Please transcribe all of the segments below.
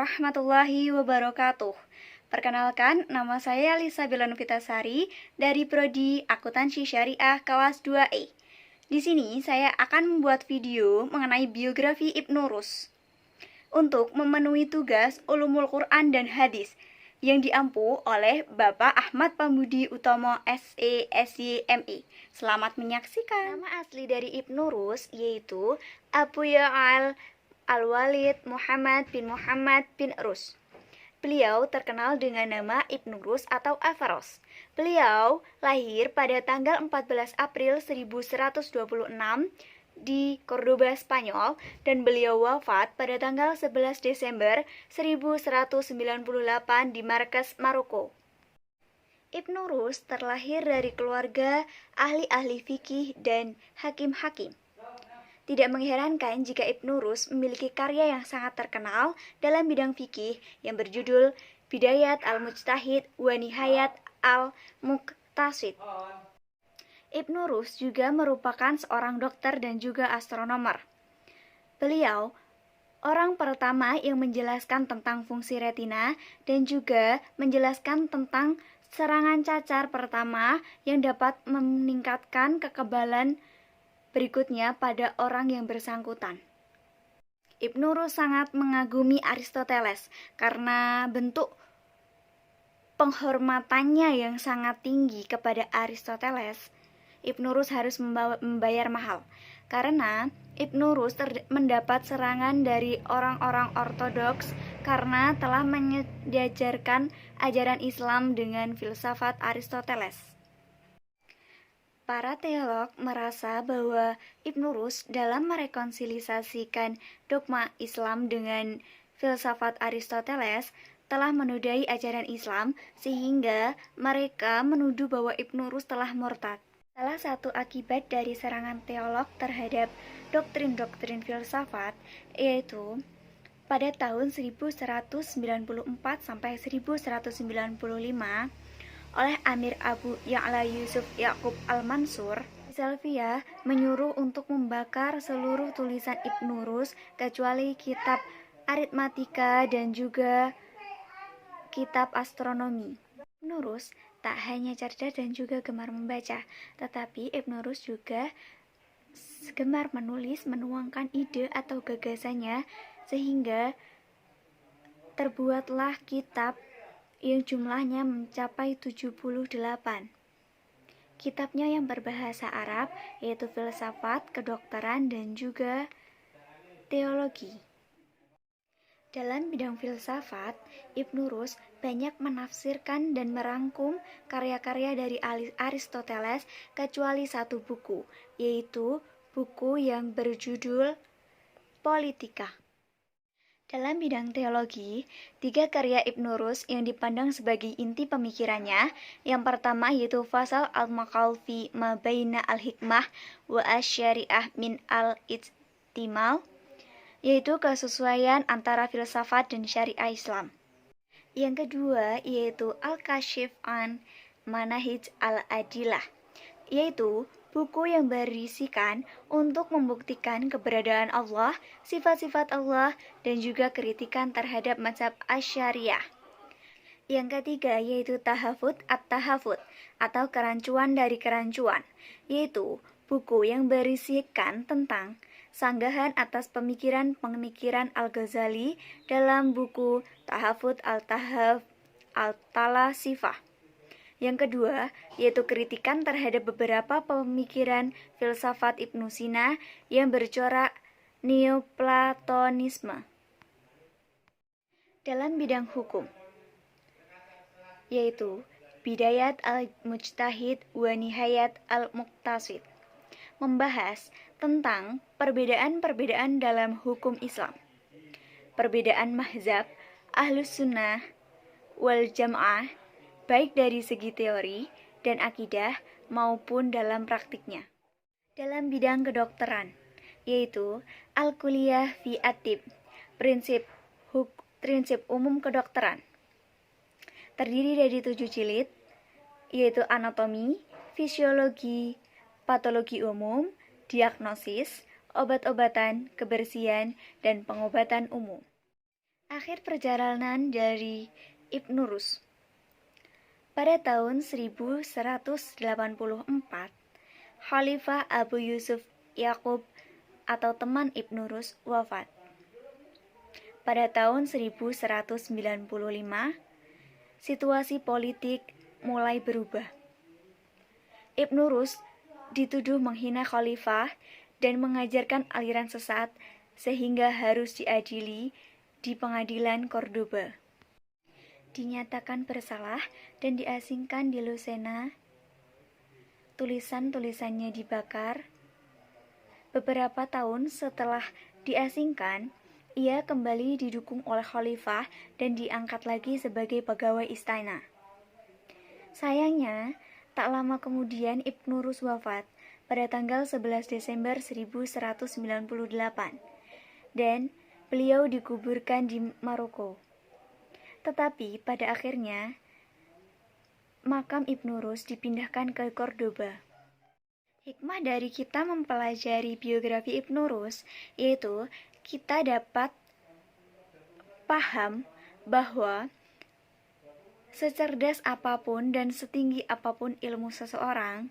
warahmatullahi wabarakatuh. Perkenalkan, nama saya Lisa Belanuvitasari dari Prodi Akuntansi Syariah kelas 2E. Di sini saya akan membuat video mengenai biografi Ibnu Rus untuk memenuhi tugas Ulumul Quran dan Hadis yang diampu oleh Bapak Ahmad Pambudi Utomo SE SYMI. Selamat menyaksikan. Nama asli dari Ibnu Rus yaitu Abu Ya'al Al-Walid Muhammad bin Rus. Beliau terkenal dengan nama Ibnu Rus atau Averroes. Beliau lahir pada tanggal 14 April 1126 di Cordoba, Spanyol, dan beliau wafat pada tanggal 11 Desember 1198 di Marrakesh, Maroko. Ibnu Rus terlahir dari keluarga ahli-ahli fikih dan hakim-hakim. Tidak mengherankan jika Ibnu Rus memiliki karya yang sangat terkenal dalam bidang fikih yang berjudul Bidayat al-Mujtahid wa Nihayat al-Muqtasid. Ibnu Rus juga merupakan seorang dokter dan juga astronomer. Beliau orang pertama yang menjelaskan tentang fungsi retina dan juga menjelaskan tentang serangan cacar pertama yang dapat meningkatkan kekebalan berikutnya pada orang yang bersangkutan. Ibnu Rus sangat mengagumi Aristoteles karena bentuk penghormatannya yang sangat tinggi kepada Aristoteles. Ibnu Rus harus membayar mahal karena Ibnu Rus mendapat serangan dari orang-orang ortodoks karena telah mengajarkan ajaran Islam dengan filsafat Aristoteles. Para teolog merasa bahwa Ibnu Rus dalam merekonsilisasikan dogma Islam dengan filsafat Aristoteles telah menodai ajaran Islam sehingga mereka menuduh bahwa Ibnu Rus telah murtad. Salah satu akibat dari serangan teolog terhadap doktrin-doktrin filsafat yaitu pada tahun 1194 sampai 1195 oleh Amir Abu Ya'la Yusuf Yaqub Al-Mansur, Salafiyah menyuruh untuk membakar seluruh tulisan Ibnu Rus kecuali kitab aritmatika dan juga kitab astronomi. Ibnu Rus tak hanya cerdas dan juga gemar membaca, tetapi Ibnu Rus juga gemar menulis, menuangkan ide atau gagasannya sehingga terbuatlah kitab yang jumlahnya mencapai 78. Kitabnya yang berbahasa Arab yaitu filsafat, kedokteran, dan juga teologi. Dalam bidang filsafat, Ibnu Rus banyak menafsirkan dan merangkum karya-karya dari Aristoteles kecuali satu buku, yaitu buku yang berjudul Politika. Dalam bidang teologi, 3 karya Ibnu Rus yang dipandang sebagai inti pemikirannya, yang pertama yaitu Fasal al-Maqal fi ma baina al-hikmah wa asy-syari'ah min al-ijtimal, yaitu kesesuaian antara filsafat dan syariah Islam. Yang kedua yaitu Al-Kashif an Manahij al-Adilah, yaitu buku yang berisikan untuk membuktikan keberadaan Allah, sifat-sifat Allah, dan juga kritikan terhadap mazhab Asy-Syariah. Yang ketiga yaitu Tahafut at-Tahafut atau kerancuan dari kerancuan, yaitu buku yang berisikan tentang sanggahan atas pemikiran-pemikiran Al-Ghazali dalam buku Tahafut al-Tahaf al-Talasifah. Yang kedua, yaitu kritikan terhadap beberapa pemikiran filsafat Ibnu Sina yang bercorak Neoplatonisme. Dalam bidang hukum, yaitu Bidayat al-Mujtahid wa Nihayat al-Muqtasid, membahas tentang perbedaan-perbedaan dalam hukum Islam, perbedaan mazhab Ahlus Sunnah wal Jamaah, baik dari segi teori dan akidah maupun dalam praktiknya. Dalam bidang kedokteran, yaitu Al-Kulliyah fi At-Tib, prinsip umum kedokteran, terdiri dari 7 jilid, yaitu anatomi, fisiologi, patologi umum, diagnosis, obat-obatan, kebersihan, dan pengobatan umum. Akhir perjalanan dari Ibnu Rus. Pada tahun 1184, Khalifah Abu Yusuf Yaqub atau teman Ibnu Rus wafat. Pada tahun 1195, situasi politik mulai berubah. Ibnu Rus dituduh menghina khalifah dan mengajarkan aliran sesat sehingga harus diadili di pengadilan Cordoba. Dinyatakan bersalah dan diasingkan di Lucena. Tulisan-tulisannya dibakar. Beberapa tahun setelah diasingkan, ia kembali didukung oleh khalifah dan diangkat lagi sebagai pegawai istana. Sayangnya, tak lama kemudian Ibnu Rus wafat pada tanggal 11 Desember 1198 dan beliau dikuburkan di Maroko. Tetapi pada akhirnya makam Ibnu Rus dipindahkan ke Cordoba. Hikmah dari kita mempelajari biografi Ibnu Rus yaitu kita dapat paham bahwa secerdas apapun dan setinggi apapun ilmu seseorang,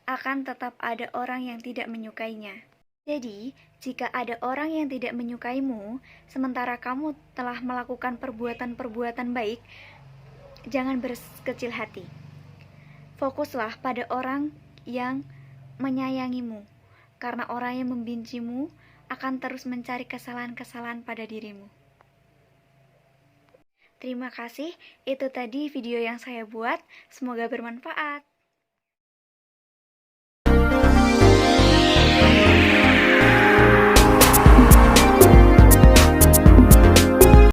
akan tetap ada orang yang tidak menyukainya. Jadi, jika ada orang yang tidak menyukaimu, sementara kamu telah melakukan perbuatan-perbuatan baik, jangan berkecil hati. Fokuslah pada orang yang menyayangimu, karena orang yang membencimu akan terus mencari kesalahan-kesalahan pada dirimu. Terima kasih, itu tadi video yang saya buat, semoga bermanfaat.